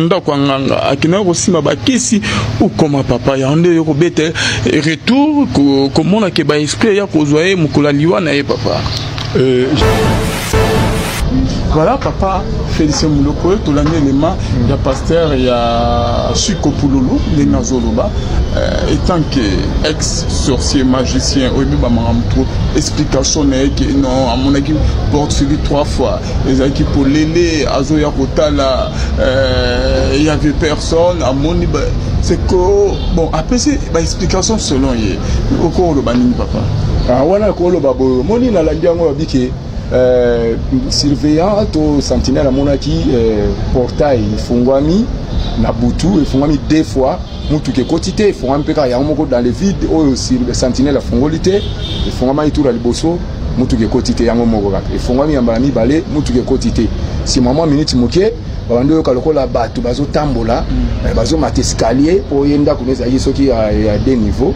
ndako nganga akina kosima bakisi ou comme papa ya onde yo kobete retour comment na ke ba esprit ya kozwaye mukula liwa na ye papa voilà papa Félicien Mouloko tout l'année élément il y a pasteur il y a Suko Pululu les Nazoloba étant que ex sorcier magicien au ba mamto explication n'est que non à mon équipe porte suivi 3 fois les équipes pour l'élé azo ya kotala il y avait personne à mon c'est que bon après c'est ba explication selon yé au cours le banini papa ah wana ko lo babo moni na landiango biki surveillant to sentinelle à monaki portail fungwami na butu fungwami 2 fois mutu ke kotité fungwami peka ya moko dans le vide o sentinelle fungolité fungwami tour à liboso mutu ke kotité yango moko kaka fungwami yambala mibale mutu ke kotité si maman minute moké bando ka lokola batu bazo tambola bazo mat escalier o yenda kuneza yisoki ya 2 niveaux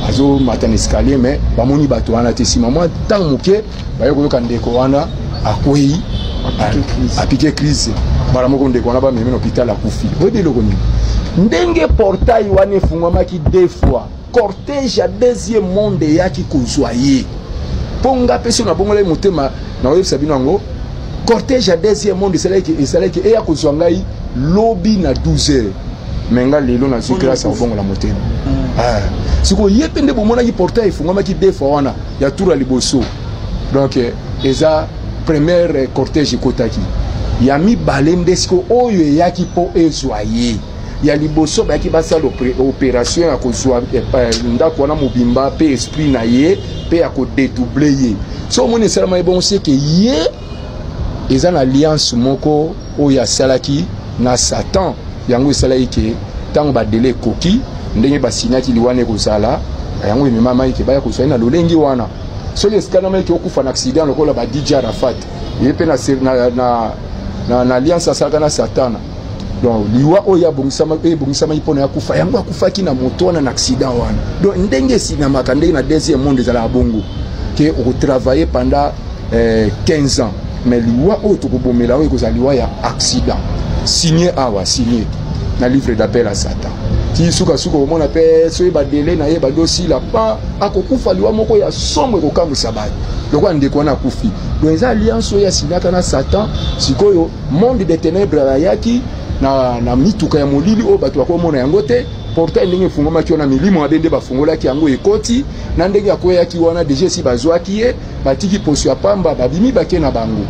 azo matan escalier mais bamoni bato wana te si maman tant moké bayo ko ndeko wana akwei apike crise bara moko ndeko wana ba meme na hôpital akufi obi lokoni ndenge portail wana fungwamaki 2 fois cortège ya deuxième monde yaki kozwaye ponga peso na bongola motema na oyo sabino ngo cortège ya deuxième monde esalaki e ya kozwangai lobby na 12h menga lelo na grâce au bongo la motema siko yepende bomona ki portail fungwamaki 2 fois wana ya tour à liboso donc eza première cortège kotaki ya mi balende siko oyo yaki po ezwaye ya liboso ba ki basala opération ya kozwa ndako wana mobimba pe esprit na ye pe ya ko dédoubler ye so moni salama bon c'est que ye eza na alliance moko oyo ya salaki na Satan yango esalaki ke tango ba délai koki ndenge basinyaki liwane kozala yango emema ke baya kozwa na lolengi wana so les canamé qui okufa na accident lokola ba DJ Arafat yepe na alliance asaka na Satan donc liwa oya bongisama ipona ya kufa yango akufaki na moto na accident wana donc ndenge sinamaka ndenge na deuxième monde ezala bongo que on travailler pendant 15 ans mais liwa o to kobomela o ekozala liwa ya accident signé awa signé na livre d'appel à Satan ti suka omona pe so ba délai na ye ba dossier la pa akokufa liwa moko ya sombre ko kambu sabati lokwa ndeko na kufi donc eza alliance ya sinaka na Satan sikoyo monde des ténèbres yaki na mituka ya molili o bato bakomona yango te portail ndenge fungoma kiona milimo abende bafungola ki yango ekoti na ndenge akoya ki wana déjà si bazwaki ye batiki poso ya pamba babimi bake na bango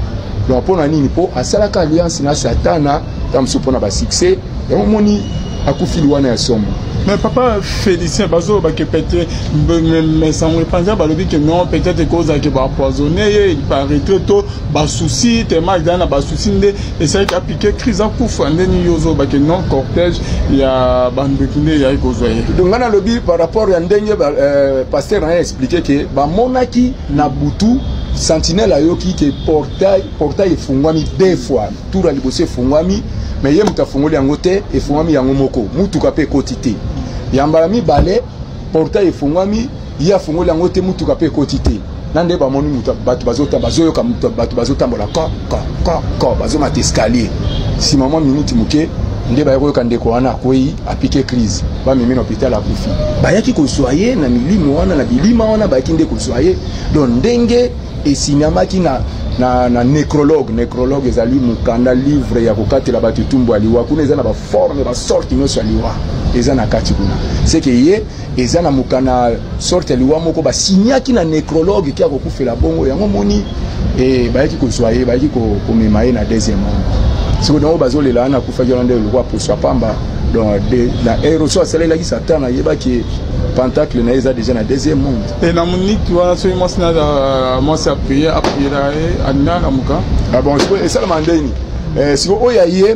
donc pona nini po asalaka alliance na Satana tamso pona ba succès et on moni akufili wana ya somo. Mais papa Félicien bazo ba ke pété mais ça me pense ba lobi que non peut-être cause que ba empoisonné il paraît trop ba souci tellement dans ba souci ndé et ça qui a piqué crise akufa ndeni yozo ba que non cortège il y a bandekine ya ikozoye. Donc ngana lobi par rapport ya ndenge pasteur a expliqué que ba monaki na butu sentinelle ayoki que portail fungwami 2 fois tour à liboso fungwami mais yé mutafungoli yango te efungwami yango moko mutuka pe kotité yambala mi balé portail efungwami ya fungoli yango te mutuka pe kotité nande ba moni mutu batu bazoyoka mutu batu bazotambola ko bazomata escalier si maman minute muke nde bayoka ndeko wana akwei apike crise ba mimi na hôpital akufi bayaki kosoye na milimo wana na bilima wana bayaki nde kosoye donc ndenge esinyamaki na nécrologue ezali mukanda livre ya kokatela batu tumbu aliwa kuna eza na ba forme ba sorte nyonso aliwa eza na kati kuna c'est que ye eza na mukana sorte aliwa moko ba signaki na nécrologue ki akokufela bongo yango moni bayaki kosoye bayaki komema ye na deuxième monde siko na bazolela na kufa jolande le roi poso pamba donc la aéroso asalela ki Satan yebaki pentacle na eza déjà na deuxième monde et la monique wana so moi sina moi ça prier anina na muka ah bon et ça la mandeni siko oya ye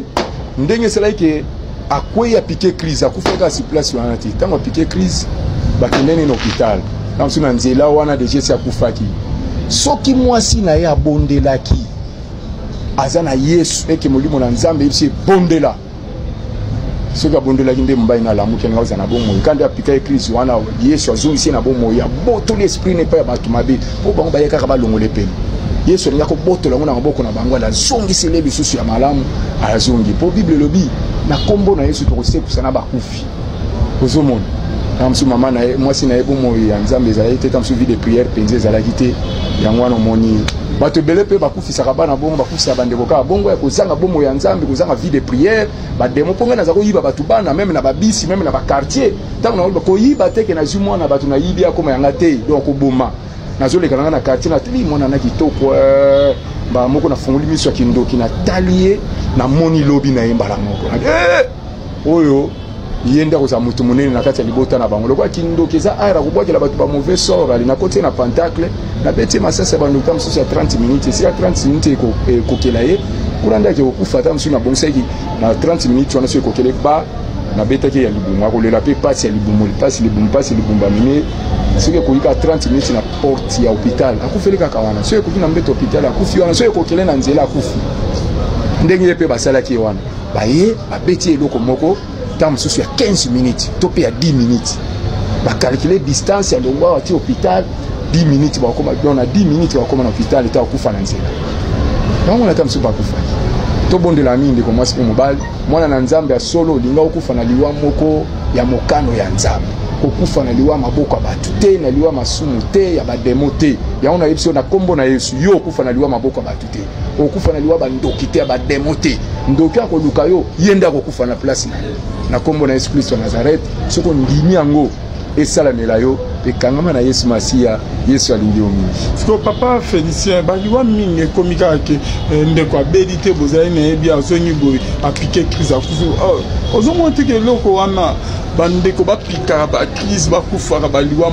ndenge sala ke akwei ya piquer crise akufeka si place wana ti tango piquer crise bakendeni na hôpital donc sina nzela wana déjà si akufaki soki mwasi na ya bondelaki azana Yesu eke molimo na Nzambe ibisi bondela soka bondela kinde mbai na lamu kenga uzana bomo kandi apika Yesu wana Yesu azungisi na bomo ya boto l'esprit n'est pas batu mabe po bango bayeka ka balongole pene Yesu alinga ko botola ngona maboko na bango la zongi sele lisusu ya malamu ala zongi po Bible lobi na kombo na Yesu to kosepusa na bakufi ozomona na msu mama na mwasi na ebo mo ya nzambe za ite tam suivi de prière penze za la kité ya ngwana moni bato belé pe bakufisa kabana bongo bakufisa bandeko ka bongo ya kozanga bomo ya nzambe kozanga vie de prière ba demo ponga na zako yiba batu bana même na babisi même na ba quartier tant na ko yiba teke na zumwa na batu na yibi akoma yanga te donc koboma nazole kana na quartier na tili mona na kitoko ba moko na funguli miso kindoki na talie na moni lobi na yembala moko oyo yenda ko za mutu munene na kati ya libota na bango lokwa kindoki za ara kubwakela batu ba mauvais sort ali na côté na pentacle na beti masasa bandu tam susu ya 30 minutes si ya 30 minutes ko kelaye kuranda ke okufata msu na bonseki na 30 minutes wana so ko kele ba na beta ke ya libunga ko lela pe passe ya libumu passe libumba mine soki koyika 30 minutes na porte ya hôpital akufeli kaka wana soki koki na mbeto hôpital akufi wana soki kokele na nzela akufi ndenge pe basalaki wana baye babeti eloko moko temps mosusu ya 15 minutes to pe ya 10 minutes bakalkule distance ya longwa wati hôpital 10 minutes bakoma na 10 minutes bakoma na hôpital eta akufa na nzela donc on a temps mosusu bakufa to bondela mingi ko mwasi mobali mwana na nzambe ya solo linga okufa na liwa moko ya mokano ya nzambe kokufa na liwa maboko ya batu te na liwa masumu te ya bademo te yango na yebisi na kombo na Yesu yo okufa na liwa maboko ya batu te okufa na liwa bandoki te ya bademo te ndoki akoluka yo yenda kokufa na place na kombo na Yesu Kristo wa Nazareth soko ndimi yango esalamela yo ekangama na Yesu Masia Yesu alingi omi siko papa Félicien baliwa mingi ekomika ke ndeko abedi te bozali na yebi azongi boye apike crise akufi ozomona te ke eloko wana bandeko bapikaka bacrise bakufaka baliwa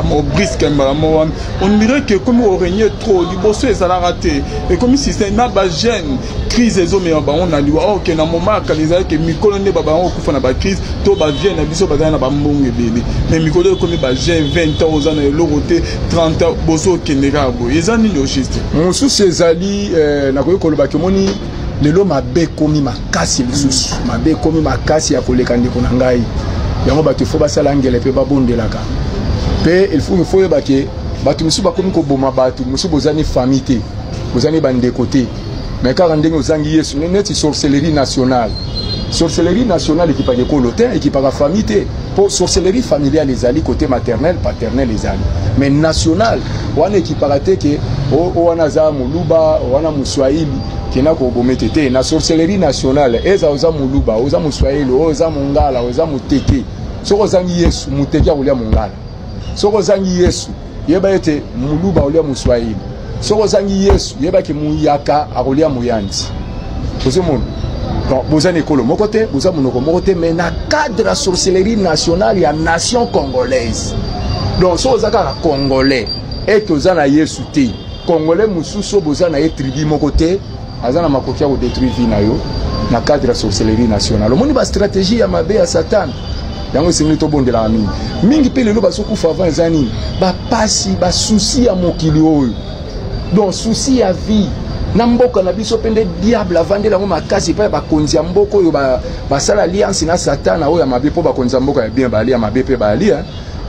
mobriske mbala mo wana on dirait que comme oregne trop liboso ezalaka te ekomi système na bagene crise ezomema bango na liwa oke na moma akala ezalaki mikolo nde babango okufa na bacrise to bavie na biso bazali na bambongo ebele mais mikolo ekomi bagene 20 ans oza na eloko te 30 ans boso okendeka boye eza nini oshiste mosusu ezali nakoki kolobaki omoni lelo mabe ekomi makasi lisusu mabe ekomi makasi ya koleka ndeko na ngai yango bato fo basala ngele pe babondelaka pe il faut yebake bato mosusu bakomi koboma bato mosusu bozani famille te bozani bandeko te mais kaka ndenge ozangi Yesu neti sorcellerie nationale ekipaka ekolo te ekipaka famille te po sorcellerie familiale ezali côté maternel paternel ezali mais national wana ekipaka te ke wana za muluba wana muswahili kena ko bomete te na sorcellerie nationale eza oza muluba oza muswahili oza mungala oza muteke soko zangi Yesu muteke akolia mungala soko zangi Yesu yeba ete muluba olia muswahili soko zangi Yesu yeba ke muyaka akolia muyanzi ozomona donc bozani ekolo moko te boza monoko moko te mais na cadre la sorcellerie nationale ya nation congolaise donc so oza kaka congolais et oza na Yesu te congolais mususu boza na tribu moko te aza na makoki ya kodétruire vie na yo na cadre la sorcellerie nationale omoni ba stratégie ya mabe ya Satan yango singli to bondela mingi pe lelo basokufa avant eza nini bapasi basusi ya mokili oyo donc souci ya vie na mboka na biso pende diable avandela ngo makasi pa bakonzi ya mboka oyo basala alliance na Satan oyo ya mabe po bakonzi ya mboka ya bien bali ya mabe pe bali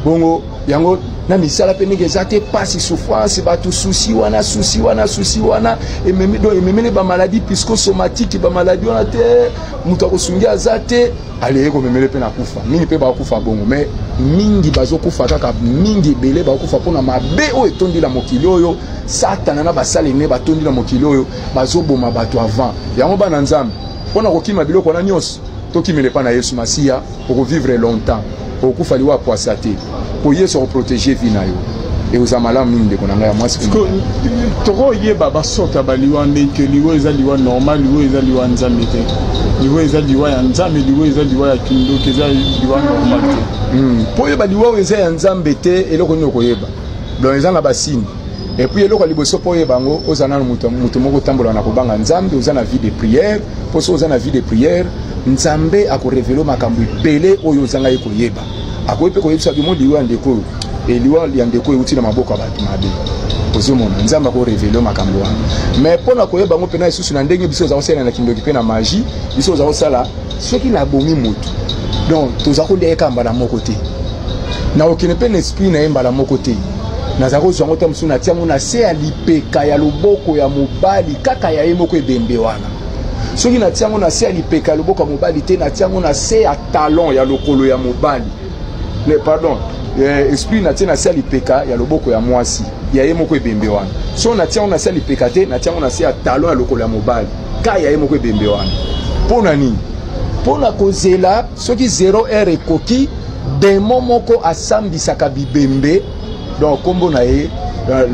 bongo yango na misala pende gezate pasi souffrance batu souci wana ememene ba maladie psychosomatique ba maladie wana te mutu akosungia zate ale ko memele pe na kufa mingi pe ba kufa bongo mais mingi bazokufa kaka mingi belé ba kufa pona mabe oyo etondi la mokili oyo Satan na basali ne batondi la mokili oyo bazoboma bato avant yango bana nzambe pona kokima biloko na nyos tokimele pa na Yesu Masia pour vivre longtemps pour kufa liwa poisate pour Yesu protéger vie na yo et aux amala mingi ko na ngai moi c'est toro yeba basota baliwa ndeke liwo eza liwa normal liwo eza liwa nzambe te liwo eza liwa ya nzambe liwo eza liwa ya kindoki eza liwa normal te po yeba liwo eza ya nzambe te eloko nini koyeba donc eza na basini et puis eloko liboso po yeba ngo ozana mutu moko tambola na kobanga nzambe ozana vie de prière po so ozana vie de prière nzambe akorevelo makambo ebele oyo ozanga koyeba akoyepe koyebisa bimo liwa ndeko eliwa ya ndeko euti na maboko ya bato mabe ozomona nzamba ko révéler makambo wana mais pona koyeba ngo pena isusu na ndenge biso za osala na kindoki pe na magie biso za osala soki na bomi mutu donc toza ko ndeka mbala moko te na okine pe esprit na mbala moko te nazako zango ta musu na tiango na se ya lipeka ya loboko ya mobali kaka ya yemoko ebembe wana soki na tiango na se ya lipeka ya loboko ya mobali te na tiango na se ya talon ya lokolo ya mobali pardon esprit na tiana se ya lipeka ya loboko ya mwasi ya yemoko ebembe wana so na tiango na se ya lipeka te na tiango na se ya talon ya lokolo ya mobali ka ya yemoko ebembe wana pona nini pona kozela soki 0 ekoki demo moko asambisaka bibembe donc kombo na ye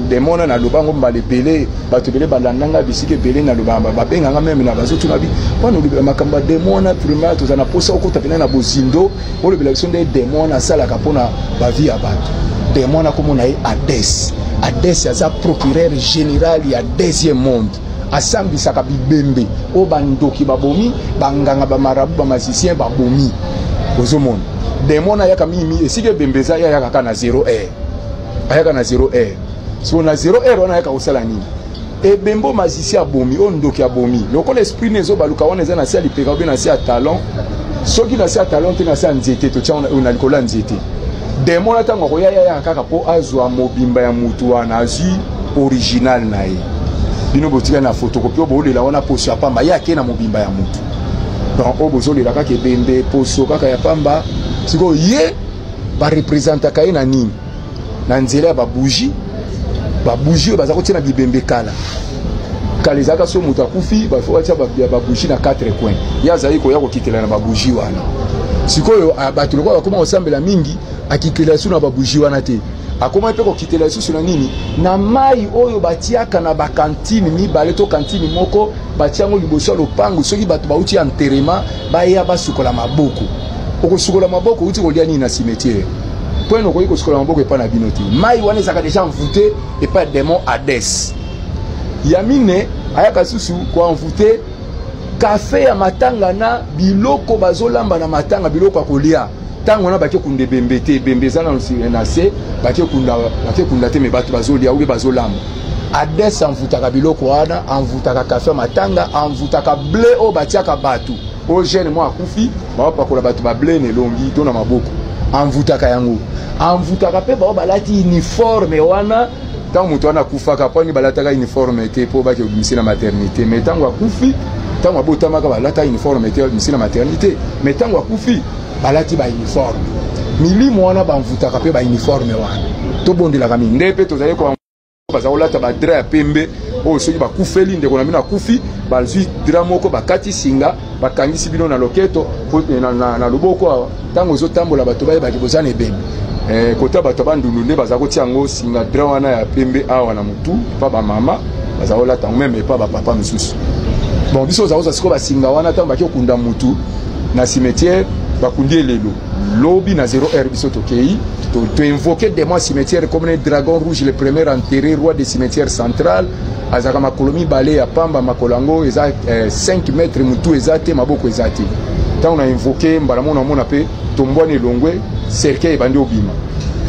demo na lobango mbale belé bato belé balandanga bisike belé na lobamba babenganga même na bazotu na bi wana olobela makamba demo na primaire to na posa okota pena na bozindo olobela biso nde demo na sala kapona ba vie ya bato demo na kombo na ye Hades aza procureur général ya deuxième monde asambisaka bibembe o bandoki babomi banganga bamarabu bamasicien babomi ozomona demo na yaka mimi esike bembeza ya yaka na 0 ayaka na 0 so na 0 wana yaka osala nini ebembo masicien abomi o ndoki abomi lokola esprit nezo baluka wana eza na se lipeka obe na se ya talon soki na se ya talon te na se ya nzete to tia na likola nzete demo na tango ko ya kaka po azwa mobimba ya mutu wana azwi original na ye bino botika na photocopie obo lela wana poso ya pamba yake na mobimba ya mutu donc obo zolela kaka ebembe poso kaka ya pamba siko ye ba representaka ye na nini na nzela ya babougie oyo baza kotia na bibembe kala ezalaka so moto akufi bafo batia babougie na 4 coin ye azali koya kokitela na babougie wana sikoyo bato lokola bakoma kosambela mingi akitela su na babougie wana te akoma mpe kokitela lisusu na nini na mai oyo batiaka na bakantine mibale to kantine moko batiango liboso ya lopango soki bato bauti enterrement baya basukola maboko okosukola maboko uti kolia nini na cimetière point okoki kosukola maboko epa na bino te mai wana ezaka deja envoûté epa démon Hades yamine ayaka susu koenvoûté kafe ya matanga na biloko bazolamba na matanga biloko akolia tango na bake kunde bembe te bembe zana na se bake kunda te me bato bazolia ou bazolamba Hades envoûtaka biloko wana envoûtaka kafe matanga envoûtaka blé o batiaka bato o jeune mo akufi ba pakola bato ba blé ne longi to na maboko envoûtaka yango envoûtaka pe ba balati uniforme wana tango muto wana kufaka poni balataka uniforme te po bake obimisi na maternité mais tango akufi tango abotamaka balata uniforme te obimisi na maternité mais tango akufi balati ba uniforme milimo wana banvutaka pe ba uniforme wana to bondelaka minde pe to zali ko baza kolata ba drap ya pembe o soki bakufeli ndeko na bino akufi bazwi drap moko bakati singa bakangisi bino na loketo na loboko tango ozotambola bato bayebaki bozana ebembe kota bato bandundu nde baza kotia yango singa drap wana ya pembe awa na mutu pa bamama baza kolata yango meme epa bapapa misusu bon biso oza siko basinga wana tango baki okunda mutu na cimetière bakundi elelo lobi na 0 biso tokei to invoquer des mois cimetière comme le dragon rouge le premier enterré roi des cimetières centrales azaka makolomi balé ya pamba makolango eza 5 mètres mutu ezate maboko ezate tango na invoquer mbala mona pe tombwane longwe cercueil bandi obima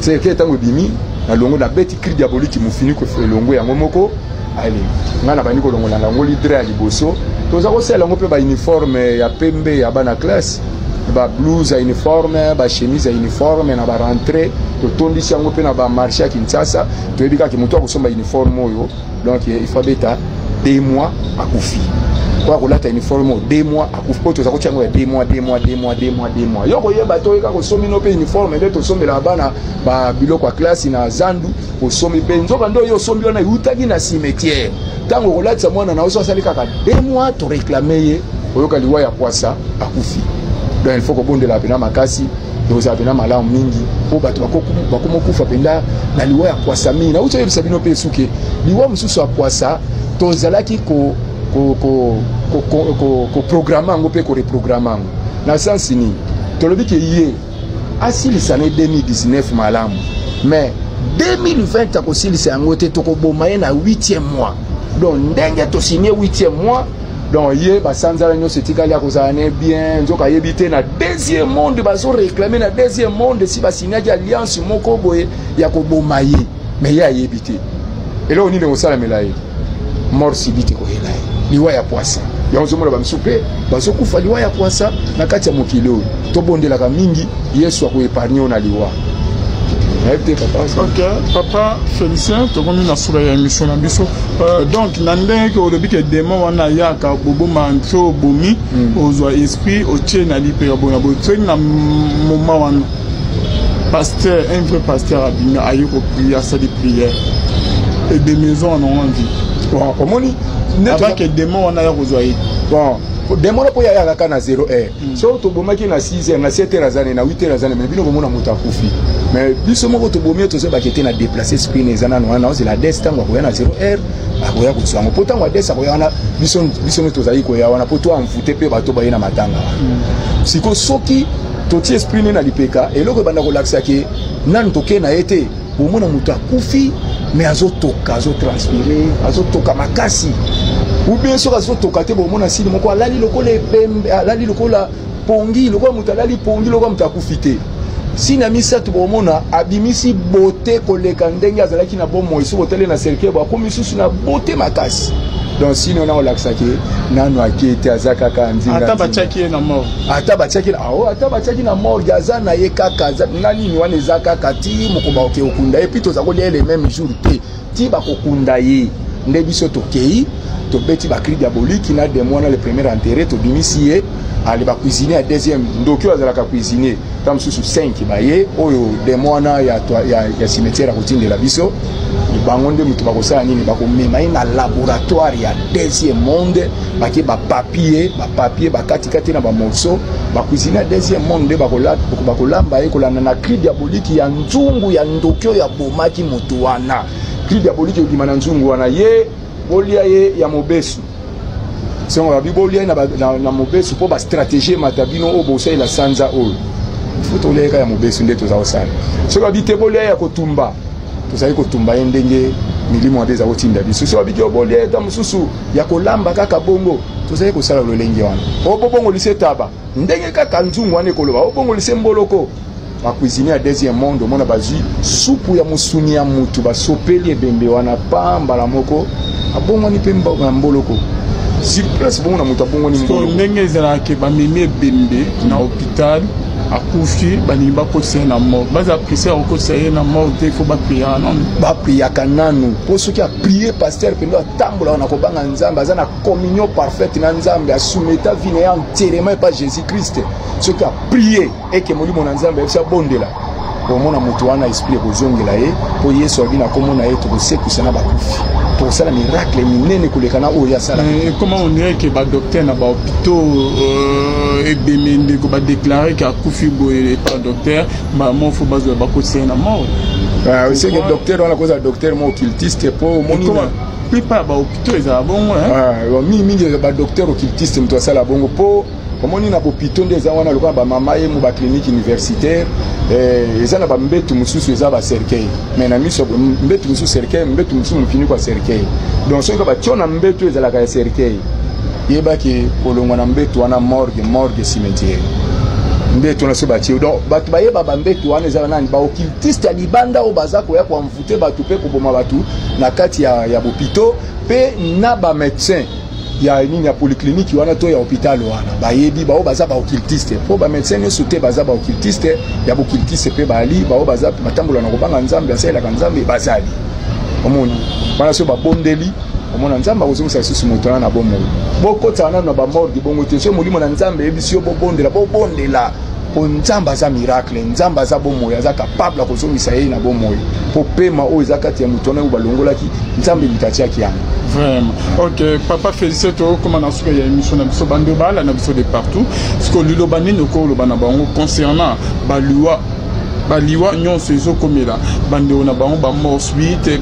cercueil tango bimi na longo na beti cri diabolique mufini ko fe longwe yango moko allez ngana bandi ko longo na ngo lidre ya liboso toza ko sela ngo pe ba uniforme ya pembe ya bana classe ba blouse à uniforme ba chemise à uniforme na ba rentrée to tondisi yango pe na ba marché à Kinshasa to ebika ki mutu akosomba uniforme oyo donc il faut beta 2 mois akufi kwa kolata uniforme 2 mois akufi po to za ko tiango ya 2 mois yoko yeba to eka kosomi no pe uniforme nde to sombela bana ba biloko ya classe na zandu kosomi benzoka ndo yo sombi wana utaki na cimetière tango kolata mwana na oso sali kaka 2 mois to réclamer ye oyoka liwa ya kwasa akufi. Donc il faut que bonde la pena makasi donc pena malamu mingi po bato bakomo kufa penda na liwa ya kwasa mingi na uto yebisa bino pe suke liwa mususu ya kwasa tozalaki ko programma ngo pe ko reprogramma na sens ni tolobi ke ye asilisa ne 2019 malamu mais 2020 akosilisa yango te tokoboma ye na 8e mois donc ndenge to signer 8e mois donc ye basanzala nyo setikali akozana bien nzoka yebite na deuxième monde bazo réclamer na deuxième monde si basinyaki alliance moko boye ya koboma ye mais ya yebite elo ni le osala melaye mort sibite ko helaye liwa ya poisa ya ozomona bamsupe bazo kufa liwa ya poisa na kati ya mokilo to bondelaka mingi Yesu akoepargne na liwa Ok, papa Félicien, tu as mis la sourire émission na biso. Donc nandé que au début que démon wana yaka bobo mancho bomi ozo esprit au tien na lipe bona bo tien na moment wana. Pasteur, un vrai pasteur a bien aïe au prier, ça des prières et des maisons en ont envie. Bon, au moins avant que démon wana ya ozo bon. Demo na po ya kaka na 0 heure. So to bomaki na 6 heures, na 7 heures azane, na 8 heures azane, mais bino bomona muta kufi. Mais biso moko to bomie to se bakete na déplacer spin ezana no na la destin ko ya na 0 heure, akoya ko tsango. Pourtant wa desa ko ya na biso to zali ko ya wana po to amfute pe bato ba na matanga. Siko soki to ti esprit na lipeka eloko banda ko laksa ke nan to ke na été bomona muta kufi mais azotoka transpirer, azotoka makasi. Ou bien sûr, à toka te bon mon asile mon quoi lali lokola pembe lali lokola pongi lokola mutalali pongi lokola mutakufite si na misa to bon mona abimisi beauté koleka ndenge azalaki na bon moiso hôtel na cercle ba komi susu na beauté makasi donc si on a relaxa ke nanu akete azaka kanzi ata bachaki na mort ata bachaki na mort gaza na ye kaka nani ni wana zaka kati mokoba oke okunda et puis to zakolia les mêmes jours te ti ba kokunda ye ndebiso to kei to beti ba cri diabolique na des mois na le premier enterré to bimisié ali ba cuisiner à deuxième ndokyo azala ka cuisiner tam susu 5 baye oyo des mois na ya cimetière à routine de la biso bangonde mutu ba kosala nini ba ko mema ina laboratoire ya deuxième monde ba ke ba papier ba kati na ba morceau ba cuisiner à deuxième monde ba ko lamba e ko lana na cri diabolique ya nzungu ya ndokyo ya bomaki mutu wana cri diabolique yo dimana nzungu wana ye bolia ye ya mobesu si on rabi bolia na mobesu po ba stratégie matabino o bosa ila sanza o futo leka ya mobesu ndeto za osana so rabi te bolia ya kotumba to sai kotumba ndenge milimo abeza otinda biso so rabi ke bolia ta mususu ya kolamba kaka bongo to sai ko sala lolenge wana o bongo lise taba ndenge kaka nzungu wana ekoloba o bongo lise mboloko ba cuisiner à deuxième monde mona bazui soupu ya musuni ya mutu ba sopeli ebembe wana pamba la moko abongo ni pemba na mboloko si place bongo na mutu abongo ni mboloko ndenge ezala ke ba mimi ebembe na hôpital akufi bani ba kotse na mort baza apprécier au kotse na mort il faut ba prier non ba prier kananu pour ceux qui a prié pasteur pendo tambola na ko banga nzambe azana communion parfaite na nzambe a soumettre vie na entièrement par Jésus-Christ ceux qui a prié et que molimo na nzambe ça bondela pour mon mutu wana esprit ko zongela ye po yesu abina komona ye to sekusa na bakufi pour ça la miracle minene kolekana o ya sala comment on dirait que ba docteur na ba hôpitaux et bemende ko ba déclarer que akufi boye par docteur ba mo faut bazo ba ko c'est na mort c'est que docteur on a cause docteur mo occultiste pour moni plupart ba hôpitaux ils a bon mingi ba docteur occultiste mto sala bongo po komoni na hôpitaux ndeza wana lokola ba mama ye mo ba clinique universitaire ezana ba mbetu mususu eza ba cercueil mais na miso mbetu mususu cercueil mbetu mususu mfini kwa cercueil donc soki ba tiona mbetu ezala ka cercueil yeba ki kolongwa na mbetu wana morgue cimetière mbetu na so ba tio donc batu ba yeba ba mbetu wana ezala nani ba occultiste libanda o bazako ya kwa mvute batu pe ko boma batu na kati ya hôpitaux pe na ba médecin ya nini ya polyclinique wana to ya hôpital wana bayebi bao baza ba occultiste po ba médecin ne soute baza ba occultiste ya ba occultiste pe bali bao baza matambola na kobanga nzambe asela ka nzambe bazali omoni bana so ba bondeli omona nzambe ozumisa susu motona na bomo boko tsana na ba mort di bongo te so molimo na nzambe ebisio bo bondela po nzamba za miracle nzamba za bomo ya za capable kozumisa ye na bomo po pema o ezakati ya mutona u balongolaki nzambe litatia kiana. Vraiment. Ok, papa Félicien, comment on a fait une émission de Bandobala, on a de partout. Parce que l'Ulo Bani, nous avons concernant Baliwa, nous sommes comme là. Bando, on a mort suite,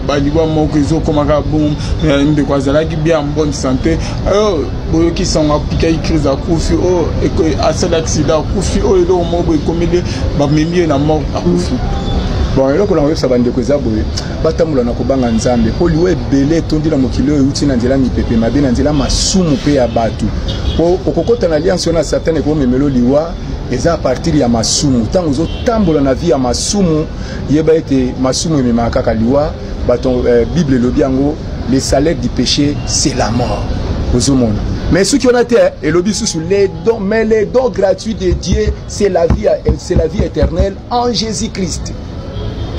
Baliwa, mort comme un bon, de quoi ça qui bien en bonne santé. Oh, qui sont appliqués, crise à Koufi, oh, et à cet accident, Koufi, oh, et l'eau, mort, comme il est, Bamimi, la mort à Koufi. Bon eloko na websa bande ko zaboye batamula na kobanga nzambe po liwe belé tondi na mokilo euti na nzela mipepe mabe na nzela masumu pe ya batu po okokota na alliance na satane ko memelo liwa eza a partir ya masumu tango zo tambola na vie ya masumu yeba ete masumu emema kaka liwa baton bible lobi yango le salaire du péché c'est la mort ozomona mais ceux qui ont été et lobi sous les dons gratuits de Dieu c'est la vie éternelle en Jésus-Christ.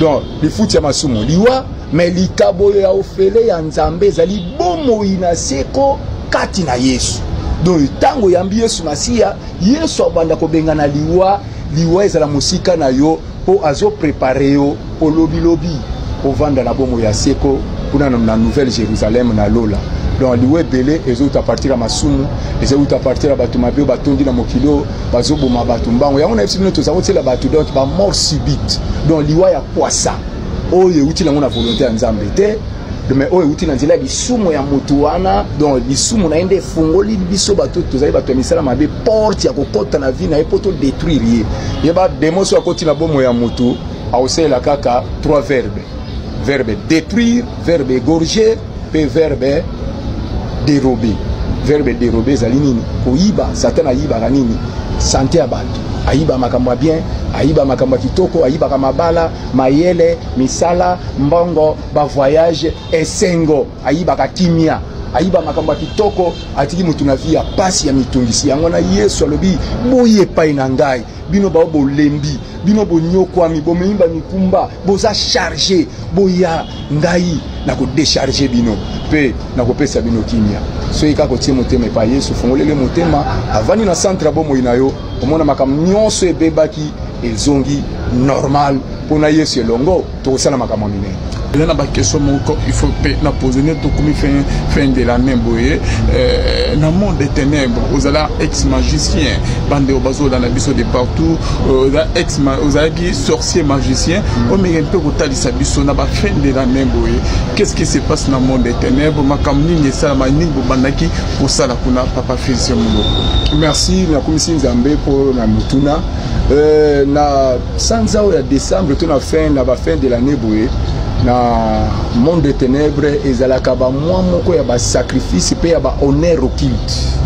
donc lifuti ya masumu liwa mais likabo ya ofele ya nzambe ezali bomoi na seko kati na Yesu. Donc tango yambi Yesu Masiya Yesu abanda kobengana liwa ezala musika na yo po azo prepare yo po lobi ovanda na bomo ya seko kuna na Nouvelle Jérusalem na lola. Donc liwe belé ezo ta partir à masumu ezo ta partir à batu mabe batondi na mokilo bazo boma batu mbango yango na efsino to zawo tela batu donc ba mort subite. Donc liwa ya poisa oye uti na ngona volonté ya nzambe te mais oye uti na nzela lisumu ya mutu wana. Donc lisumu na ende fungoli biso batu tozali batu misala mabe porte ya kokota na vie na epoto détruire ye ba démoso akoti na bomo ya mutu ausela kaka trois verbes: verbe détruire, verbe égorger, pe verbe dérober. Verbe dérober ezali nini? Koyiba. Satan ayiba nini? Santé ya bato. Ayiba makambo bien, ayiba makambo kitoko, ayiba kamabala, mayele, misala, mbongo, ba voyage, esengo, ayiba kimia. Ayiba makambo kitoko, atiki mutu na vie ya pasi ya mitungisi. Yango na Yesu alobi boye pai na ngai. Bino ba bo lembi, bino bo nyokwami, bo meimba mikumba, boza charger, boya ngai na ko décharger bino pe na ko pesa bino kimia. So ika ko tie motema pa Yesu fongolele motema avani na centre bomo inayo omona makam nyonso ebebaki ezongi normal pona Yesu elongo to sala makam mine. Il y a une question il faut poser tout comme fin de l'année dans le monde des ténèbres aux ex-magiciens bande au bazo dans la biso de partout aux sorciers magiciens on met un peu au tali sa biso na ba fin de l'année qu'est-ce qui se passe dans le monde des ténèbres makamni ne ça mani bobandaki pour ça la kuna papa Félicien Muloko. Merci na komisi nzambe pour na mutuna na sanza ya décembre to na fin de l'année na monde des ténèbres ezalaka ba mwa moko ya ba sacrifice pe ya ba honneur occulte.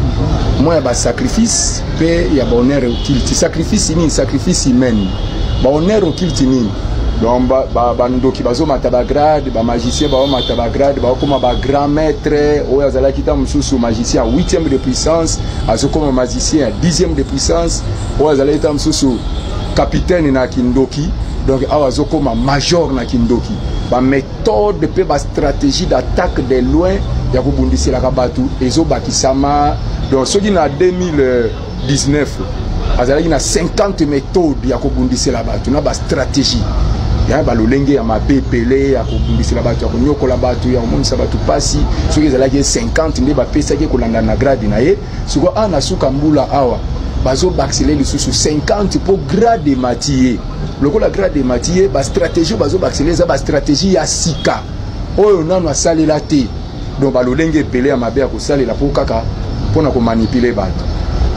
Mwa ya ba sacrifice pe ya ba honneur occulte. Sacrifice ni sacrifice humain. Ba honneur occulte ni donc ba ndoki bazo mataba grade ba magicien ba mataba grade ba koma ba grand maître o yazala kita mususu magicien 8e de puissance azo koma magicien 10e de puissance o yazala kita mususu capitaine na kindoki. Donc azo koma major na kindoki. Ba méthode pe ba stratégie d'attaque de loin ya kubundisi la kabatu ezo bakisama. Donc soki na 2019 azalaki na 50 méthodes ya kubundisi la batu na ba stratégie ya ba lolenge ya mabepele ya kubundisi la batu ya kunyoko la batu ya omonisa batu pasi soki ezalaki 50 nde ba pesa ke kolanda na grade na ye siko ana suka mbula awa bazo baxeler lisusu 50 pour grade matiye. Lokola grade matiye ba stratégie bazo baxeler za ba stratégie ya sika oyo nano asalela te. Donc ba lolenge pele ya mabe ya kosalela po kaka pona ko manipuler bato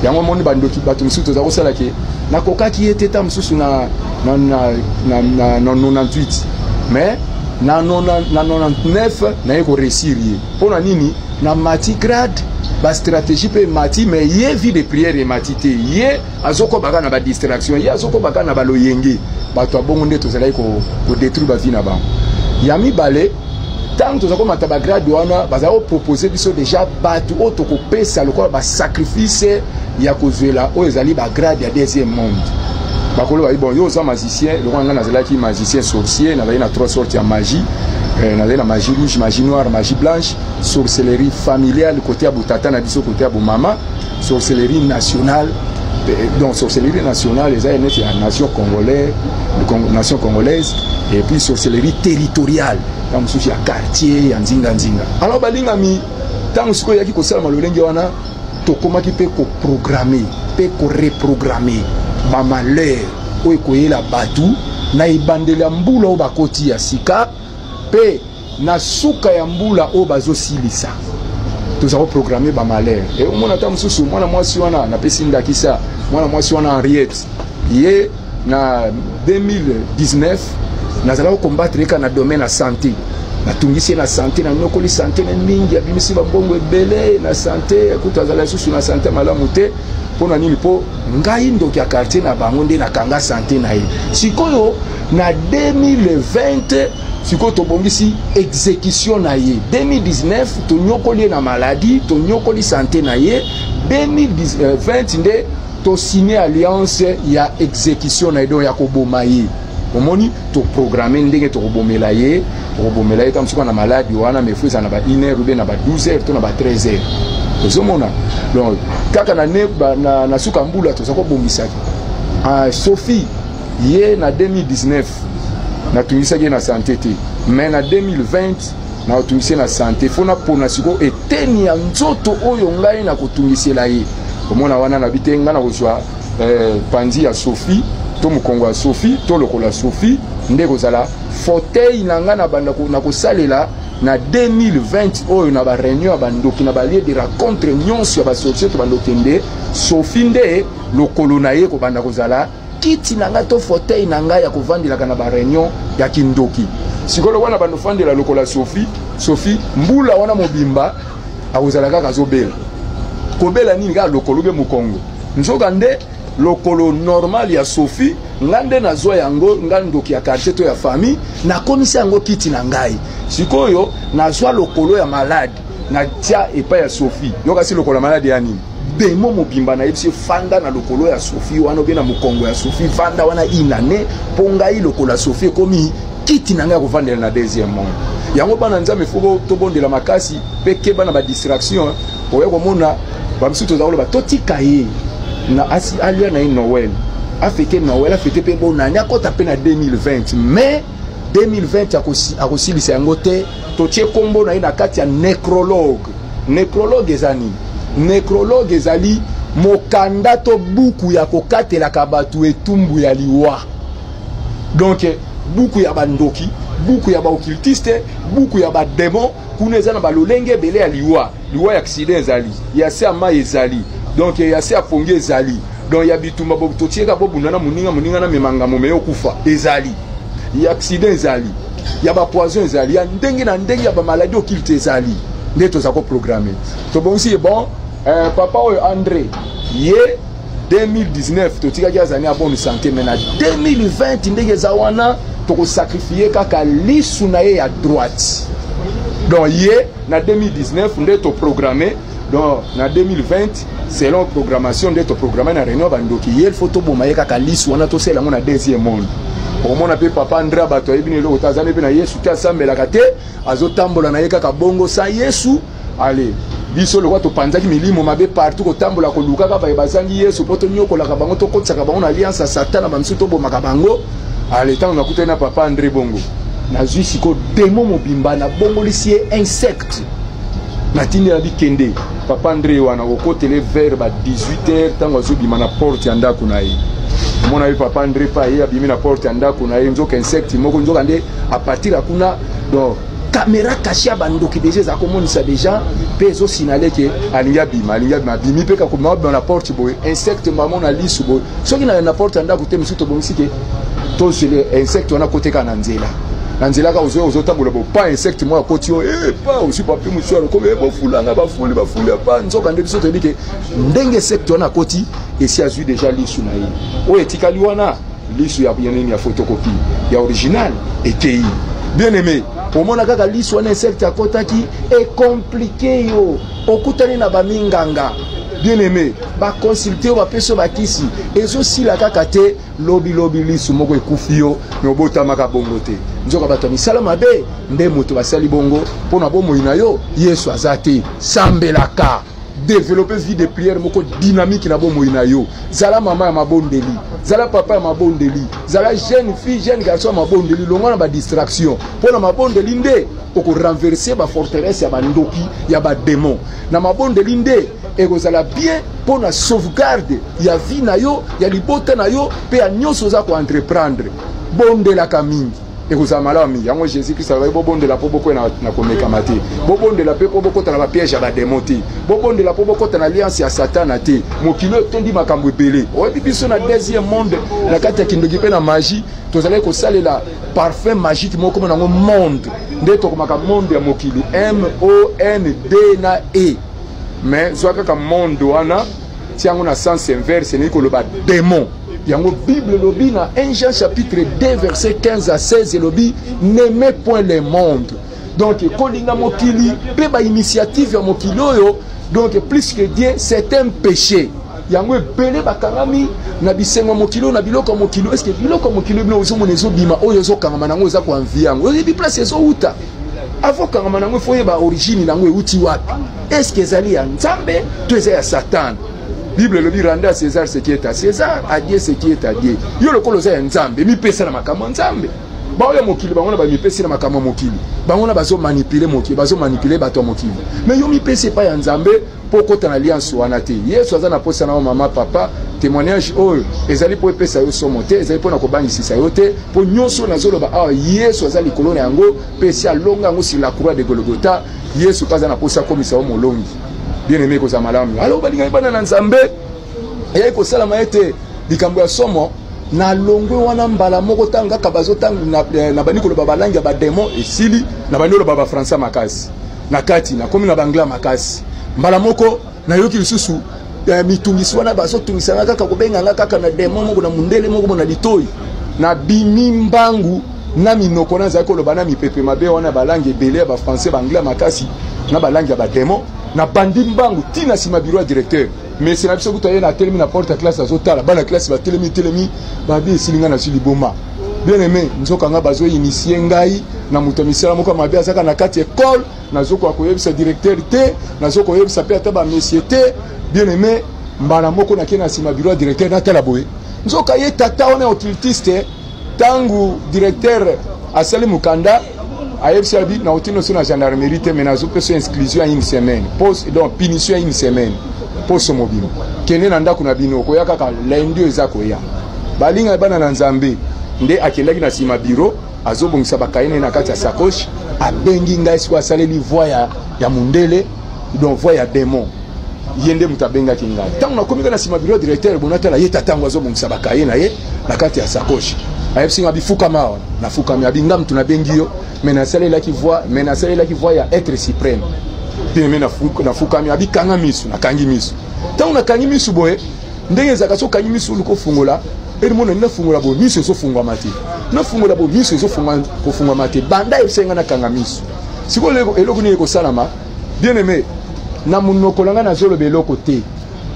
yango moni bandoki bato misuto za kosala ke na kokaki ete ta misusu na 98 mais na 99 na yeko réussir pona nini na mati grade ba stratégie pe mati mais ye vie de prière et mati te ye azoko baka na ba distraction ye azoko baka na ba loyenge bato abongo nde to zala ko détruire ba vie na ba yami balé. Tant que nous avons grade wana bazao proposer biso déjà batu otoko pesa lokola ba sacrifice ya kozela o ezali ba grade ya deuxième monde. Bakolo ba bon yo za magicien lokola ngana zela ki magicien sorcier na ba ina trois sortes ya magie na la magie rouge, magie noire, magie blanche, sorcellerie familiale côté ya butata na biso côté ya mama, sorcellerie nationale. Donc sorcellerie nationale les a net ya nation congolaise et puis sorcellerie territoriale dans le quartier ya nzinga. Alors balinga mi tant siko yaki ko sala malolenge wana to komaki pe ko programmer pe ko reprogrammer ba malheur o ekoyela batu na ibandela mbula o bakoti ya sika pe na suka ya mbula o bazosilisa tout ça programmer ba malheur et au mona ta mususu mwana mwasi wana na pesi ndakisa mwana mwasi wana Henriette ye na 2019 nazala ko combattre ka na domaine na santé na tungisi na santé na nokoli santé na mingi abimisi ba bongo ebele na santé kutazala susu na santé malamu te pona nini po ngai ndoki ya quartier na bango nde na kanga santé na ye sikoyo na 2020 sikoyo tobongisi exécution na ye 2019 to nyokoli na maladie to nyokoli santé na ye 2020 nde to signé alliance ya exécution na ye donc ya koboma ye omoni to programmer ndenge to robomela ye comme souvent na malade wana mais faut ça na ba 1h ou bien na ba 12h to na ba 13h ozomona donc kaka na ne na suka mbula to sako bombisaki Sophie ye na 2019 na tungisaki na santé te mais na 2020 na tungisi na santé fona pona siko eteni ya nzoto oyo ngai na kotungisela ye omona wana na bitenga na kozwa panzi ya Sophie to mukongo ya Sophie to lokola Sophie nde kozala fauteuil nanga na banda na kosalela na 2020 oyo na ba réunion ya bandoki na ba lieu de rencontre nyonso ya ba société bandokende Sophie nde lokolo na ye ko banda kozala kiti nanga to fauteuil nanga ya kovandela kana ba réunion ya kindoki sikolo wana bando fandela lokola Sophie mbula wana mobimba akozala kaka zobela kobela nini ka lokolo be mukongo nzoka nde lokolo normal ya Sophie ngande na zo yango ngandoki ya quartier to ya famille na komisa yango kiti na ngai sikoyo na zo lokolo ya malade na tia epa ya Sophie yoka si lokolo malade ya nini demo mobimba na yebisi fanda na lokolo ya Sophie wana be na mukongo ya Sophie fanda wana inane ponga i lokolo ya Sophie komi kiti na ngai kovandela na deuxième monde yango bana nzambe fubo to bondela makasi pe keba na ba distraction oyo komona ba msuto za oloba totika ye na asi alia na Noël afeke Noël afete pe bonani akota pe na 2020 mais 2020 akosilisa yango te totie kombo na ina kati ya nécrologue ezani nécrologue ezali mokanda to buku ya kokatela kabatu etumbu ya liwa donc buku ya bandoki buku ya ba occultiste buku ya ba démon kuna ezana ba lolenge bele ya liwa ya accident ezali ya se ama ezali donc ya se apongi ezali donc ya bitumba bo totieka bo bunana muninga na memanga momeyo kufa ezali ya accident ezali ya ba poison ezali ya ndenge na ndenge ya ba maladie occulte ezali ndeto za ko programmer to bon si bon papa oyo André ye 2019 totika kia zani a bonne santé mais na 2020 ndenge za wana to ko sacrifier kaka lisu na ye ya droite donc ye na 2019 ndeto programmer donc na 2020 selon programmation ndeto programmer na réunion bandoki ye photo boma ye kaka lisu wana to sela mona deuxième monde omona pe papa André bato ebini lo tazane pe na Yesu tia sambela kate azotambola na ye kaka bongo sa Yesu allez biso le to panzaki milimo mabe partout ko tambola ko luka ka ba bazangi Yesu poto nyokola ka bango to kotsa ka bango na alliance Satan ba msuto bo makabango allez tant na kutena papa André bongo na zuisi ko démon mobimba na bongo lisie insecte na tini na bikende papa André wana ko kotele vers ba 18h tango azobima na porte ya ndako na ye mona papa André pa ye abimi na porte ya ndako na ye nzoka insecte moko nzoka nde a partir ya kuna donc caméra cachée bandoki déjà za komonisa déjà peso sinale ke alinga bima bimi pe ka kuma dans la porte boy insecte maman na lisu boy soki na porte ndako te misuto bomisike to sele insecte wana kote ka na nzela ka ozo tambola bo pa insecte moi koti o pa aussi pas plus mutuel comme bo fulanga ba fuli pa nzoka nde biso te dike ndenge insecte wana koti et si azu déjà lisu na ye o etikali wana lisu ya bien ya photocopie ya original et bien aimé au mona kaka lisu wana insecte akotaki est compliqué yo okutani na baminganga bien aimé ba consulter ba peso ba kisi ezo sila kaka te lobi lisu moko ekufi yo no botama ka bongo te nzoka bato misala mabe nde moto basali bongo pona bomo ina yo Yesu azate sambelaka développer vie de prière moko dynamique na bomo ina yo zala mama ya mabondeli zala papa ya mabondeli zala jeune fille jeune garçon mabondeli longa na ba distraction pona mabondeli nde oko renverser ba forteresse ya bandoki ya ba démon na mabondeli nde ekozala bien pona sauvegarde ya vie na yo ya libota na yo pe ya nyonso za ko entreprendre bondela kamingi ekozala malamu mingi yango Jésus Christ alobaki bobondela po boko na komekama te bobondela pe po bokota na bapiège ya badémon te bobondela po bokota na alliance ya satana te mokili etondi makambo ebele oyebi biso na deuxième monde na kati ya kindoki mpe na magie tozalaki kosalela parfum magique moko komona yango monde nde tokomaka monde ya mokili MOND na E mais zwa kaka monde wana ti yango na sens inverse neli koloba démon yango Bible lobi na 1 Jean chapitre 2 verset 15 à 16 lobi n'aimez point le monde donc kolinga mokili pe ba initiative ya mokili oyo donc plus que Dieu c'est un péché yango ebele bakangami na bisengo mokilo na biloko mokilo. Est-ce que biloko mokilo bino ozomona ezobima oyo ozokangama nango eza koanvi yango oyebi place ezouta avant kangama nango faut yeba origine nango euti wapi. Est-ce que ezali ya Nzambe to eza ya Satan? Bible le dit rendre à César ce qui est à César, à Dieu ce qui est à Dieu. Yo le kolo za ya Nzambe mi pesa na makambo Nzambe. Ba oyo mokili bango na ba mi pesa na makambo mokili. Bango na bazo manipuler mokili, bazo manipuler bato mokili. Mais yo mi pesa pa ya Nzambe pour kota na alliance wana te. Yesu aza na posa na mama papa témoignage oyo ezali po pesa yo somo te, ezali po na kobangisa yo te, po nyonso na zolo ba ah Yesu azali kolona yango pesa longa ngo sur la croix de Golgotha. Yesu kaza na posa komisa o molongi. Bien aimé ko za malamu. Alors balinga bana na Nzambe ya ko sala maete likambo ya somo na longwe wana mbala moko tanga kabazo tanga na banikolo babalanga ba démon esili na banolo baba français makasi na kati na komi na bangla makasi mbala moko na yoki lisusu mitungisi wana bazo tungisanga kaka kobenga kaka na démon moko na mundele moko na litoi na bimi mbangu na minoko na zako loba na mipepe mabe wana balangi ebele ba français bangla makasi na balangi ba démon na bandi mbangu tina sima bureau directeur. Mais c'est la biso kuta na telemi na porte classe azotala bana classe ba telemi ba bi silinga na sili boma. Bien aimé nzoka nga bazo initier ngai na muto misala moko mabe azaka na kati école na zoko akoyebisa directeur te na zoko yebisa pe ata ba monsieur te. Bien aimé mbala moko na kena sima bureau directeur na tala boye nzoka ye tata on est occultiste tangu directeur asali mukanda ayebisa bi na otino so na gendarmerie te mais na zo peso exclusion à une semaine pose donc punition à une semaine. Poso mobino kene na ndako na bino koya kaka lundi eza koya balinga bana na Nzambe nde akendaki na sima biro azobongisa bakaine na kati ya sacoche abengi ngai siko asaleli voix ya mundele donc voix ya démon yende mutabenga kingai tangu na komika na sima biro directeur bonatala yeta tangu azobongisa bakaine na ye na kati ya sacoche ayebsinga bifuka mawa na fuka mi abinga mtu na bengi yo menasala ki voix ya être suprême. Teme na fuka mi abikanga misu na kangi misu tangu na kangi misu boye ndenge zaka so kangi misu luko fungola eri mona na fungola bo misu so fungwa mate na fungola bo misu so fungwa ko fungwa mate banda esenga na kanga misu siko leko eloko ni ko salama bien aimé na munoko langa na zolo beloko te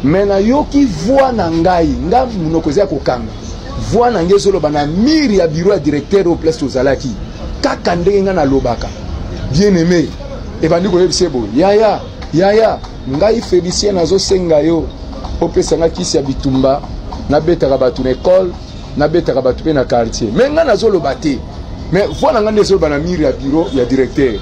mais na yoki voix na ngai nga munoko za ko kanga voix na ngezolo bana miri ya bureau directeur au place ozalaki kaka ndenge nga na lobaka bien aimé et bandi ko yebise bo yaya ngai Félicien nazo senga yo opesa nga kisi ya bitumba na betaka batu na école na betaka batu pe na quartier mais nga nazo lobate mais voilà nga nezo bana miri ya bureau ya directeur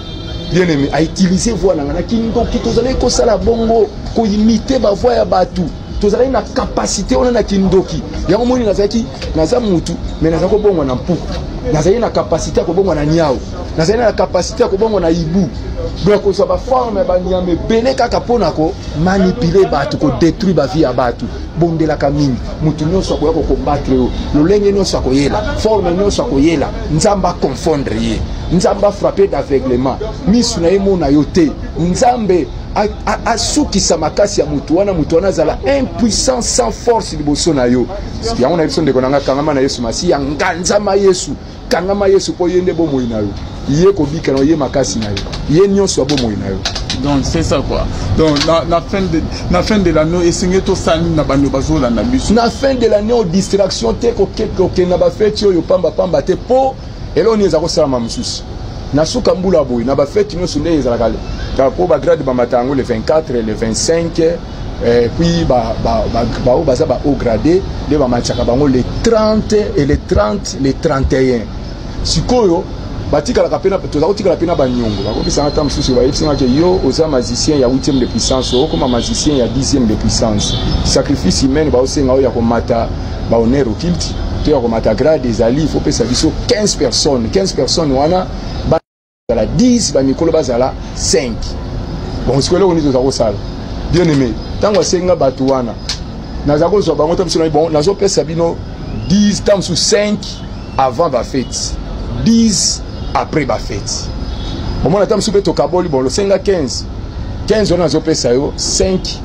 bien aimé a utiliser voilà nga kingo kitozala ko sala bongo ko imiter ba voix ya batu tozala na capacité on na kindoki yango moni nazaki naza mutu mais nazako bongo na mpuku nazali na capacité ko bongo na nyao nazali na capacité ko bongo na ibu donc ko so ba forme ba nyame bele kaka pona ko manipuler batu ko détruire ba vie ya batu bondela kamini mutu nyonso ko combattre yo lolenge nyonso ko yela forme nyonso ko yela nzamba confondre ye nzamba frapper d'aveuglement misu na yemo na yote nzambe asukisa makasi ya mutu wana zala impuissant sans force liboso na yo yango na biso ndeko nanga kangama na Yesu masi ya nganzama Yesu kangama Yesu po yende bo moyi na yo ye ko bika na ye makasi na yo ye nyonso bo moyi na yo. Donc c'est ça quoi. Donc na fin de l'année esinge to sani na bando bazola na biso na fin de l'année au distraction te ko na ba fête yo pamba te po elo ni ezako sala mamususu na suka mbula boy na ba fête nyonso nde ezala kale po ba grade ba matango le 24 et le 25 puis baza ba haut gradé de ba machaka bango le 30 et le 30 le 31 sikoyo batika la kapena tozako tika la pena banyongo bakopisa ata msusu ba yipsinga ke yo oza magicien ya 8e de puissance o comme magicien ya 10e de puissance sacrifice humain ba osenga o ya komata ba honneur occulte to ya komata grade des alliés faut pesa biso 15 personnes wana ba la 10 ba mikolo bazala 5 bon sikoyo oni tozako sala bien aimé tango asenga batu wana nazako zo bango tamso bon nazo pesa bino 10 temps sous 5 avant ba fête 10 après ba fête au moins tam soube to kaboli bon le 5 à 15 on a zo pesa yo 5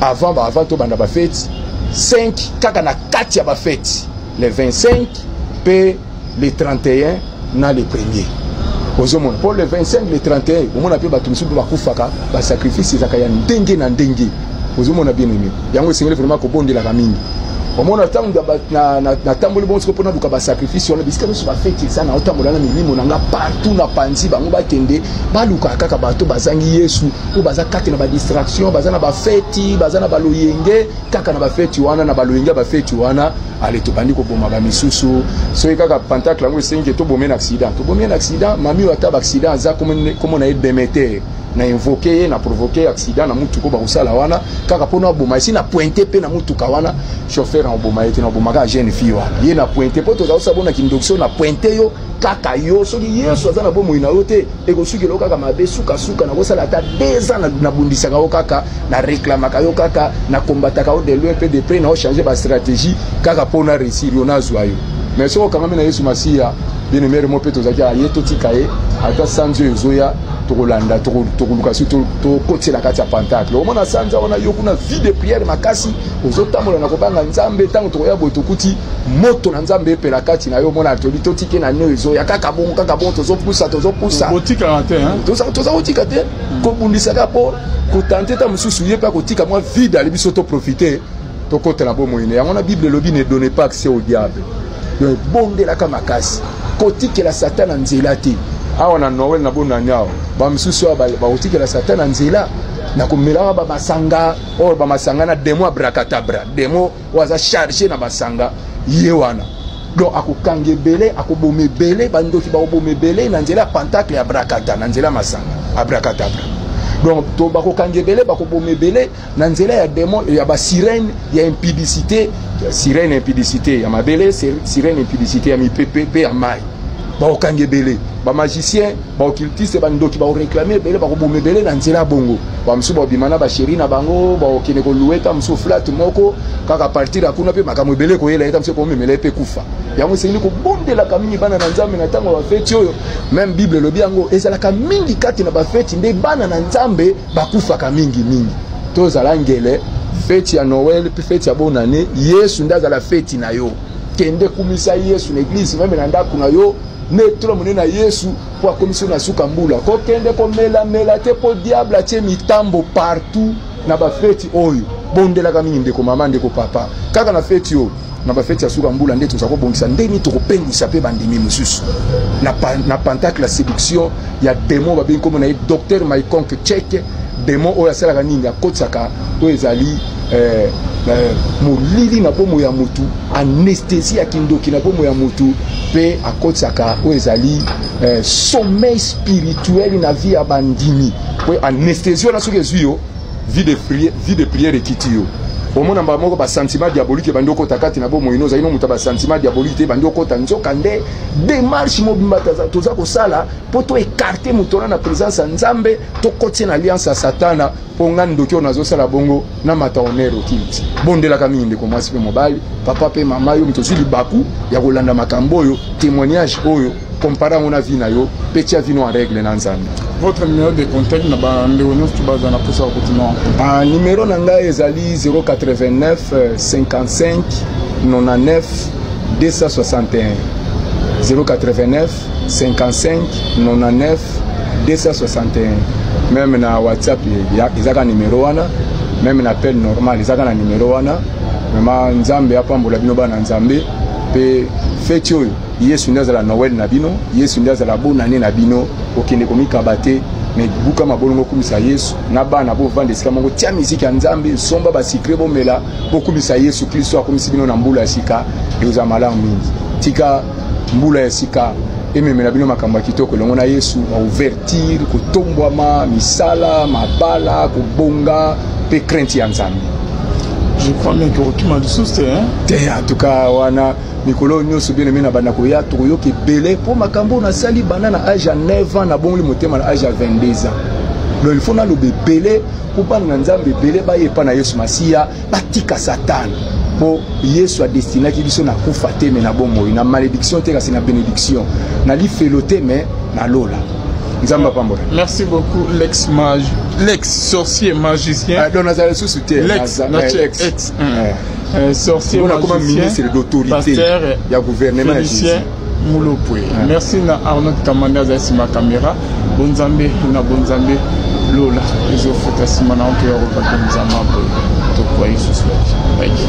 avant to banda ba fête 5 kaka na 4 ya ba fête le 25 p le 31 na le premier ozomon pour le 25 le 31 au moins pe ba tumsu ba kufaka ba sacrifice zakaya ndenge na ndenge ozomona bien aimé yango esengeli vraiment kobondelaka mingi omona ntango natamboli bongo mpona luka basacrifice wana bisika nyonso bafeti eza na otambola na milimo na nga partout na panzi bango bakende balukaka kaka bato bazangi yesu oyo baza kati na badistraction baza na bafeti baza na baloyenge kaka na bafeti wana na baloyenge ya bafeti wana ale tobandi koboma bamisusu soki kaka pentacle yango esengi tobomie na accident mami oyo ata baaccident aza komo na ye Demeter na invoqué ye na provoqué accident na mutuko ba kusala wana kaka pona boma ici na pointé pe na mutuka wana chauffeur en boma ete na boma ka jeune fille wana ye na pointé poto za sabona kindoction na pointé yo kaka yo soki yesu azana bomo ina yote eko suki lo kaka mabe suka na kosala ata 2 ans na bundisaka yo kaka na réclamaka yo kaka na combataka yo de loin pe de près na changer ba stratégie kaka pona réussir yo na zwa yo mais soko kanga na yesu masia bien aimé mo pe tozaki aye totika ye ata sanzo ezoya tokolanda tokoluka si tokotela kati ya pentacle omona sanza wana yo kuna vie de prière makasi ozotambola na kobanga nzambe ntango tokoya boye tokuti moto na nzambe epela kati na yo omona toli totike na neo ezoya kaka bongo tozopusa botika te tozakotika te kobundisaka mpo kotante ta mosusu ye mpe akotika mwa vide ali biso toprofite tokotela bomoine yango na bible elobi ne donne pas accès au diable bondelaka makasi kotikela satan na nzela te awa na Noël na bonani awa bamisusu bakotikela satan na nzela na komelaka bamasanga oyo bamasanga na demo abrakatabra demo waza charge na basanga ye wana donc akokanga ebele akoboma ebele bandoki bakoboma ebele na nzela ya pentacle ya brakata na nzela masanga abrakatabra donc to bakokanga ebele bakoboma ebele na nzela ya demo ya basirene ya impudicité sirene impudicité ya mabele sirene impudicité ya mipepe pe ya mai bakokanga ebele bamagicien baoccultiste bandoki baoréclame ebele bakoboma ebele na nzela bongo bamosusu babima na basheri na bango baokende kolueta mosusu flat moko kaka partir ya kuna mpe makambo ebele koyela eta mosusu komemela ye mpe kufa yango esengeli kobondelaka mingi bana na nzambe na ntango ya bafeti oyo meme bible elobi yango ezalaka mingi kati na bafeti nde bana na nzambe bakufaka mingi tozala ngele feti ya Noël mpe feti ya bonane yesu nde azala feti na yo kende kumisa yesu na eglise meme na ndako na yo netro monene na yesu po akomisi na suka mbula kokende komela te po diable atie mitambo partout na bafeti oyo bondelaka mingi ndeko mama ndeko papa kaka na feti oyo na bafeti ya suka mbula nde toza kobongisa ndeni tokopengwisa mpe bandimi mosusu na pentacle la séduction ya demo babengi kombo na ye docteur Maikonke Cheke demo oyo asalaka nini akotisaka oyo ezali molili na bomo ya mutu anesthésie ya kindoki na bomo ya mutu pe akotisaka oyo ezali sommeil spirituel na vie ya bandimi pe anesthésie wana soki ezwi yo vie de prière ekiti yo omona mba moko basentiment diabolique bandi okota kati na bomo ino zaino muta basentiment diabolique te bandi okota nzoka nde démarche mobimba toza kosala po to écarter mutona na présence ya nzambe tokotie na alliance ya satana po ngani ndoki oyo nazosala bongo na mata honere okiliti bondelaka mingi ndeko mwasi mpe mobali papa mpe mama yo moto ozwi libaku ya kolanda makambo oyo témoignage oyo compara ngo na vie na yo mpe tia vino en règle na nzambe. Votre numéro de contact na bandeko nyonso tobaza na posa continent. Numéro na ngai ezali 089 55 99 261 089 55 99 261 même na WhatsApp ezaka numéro wana même na appel normal ezaka na numéro wana vraiment nzambe apambola bino bana nzambe pe feti oyo yesu nde azala Noël na bino yesu nde azala bonane na bino okende komikaba te mais buka mabolongo okumisa yesu na bana bovanda esika moko tia miziki ya nzambe somba basikre bomela bokumisa yesu kristo akomisi bino na mbula ya sika ekozala malamu mingi tika mbula ya sika ememela bino makambo ya kitoko elongo na yesu baouverture kotombwama misala mabala kobonga mpe crainte ya nzambe. Je crois bien que tu m'as dit ça, hein? En tout cas, wana mikolo nyonso bien aimé na bana ko ya to yo ke belé pour makambo na sali banana âge à 9 ans na bongli motema na âge à 22 ans. Donc il faut na lo belé pour bana nzambe belé ba yepa na Yesu Masia batika Satan. Po Yesu a destiné ki biso na kufa te me na bomo na malédiction te kasi na bénédiction. Na li felote me na lola. Merci beaucoup, l'ex-sorcier magicien. Sorcier magicien, pasteur, Félicien Moulopoué. Merci à Arnaud Kamanda Zassima Caméra. Bonzambe, na Bonzambe. lola ezofuta nsima na oto ya kovaka nzambe tokwai susu yaki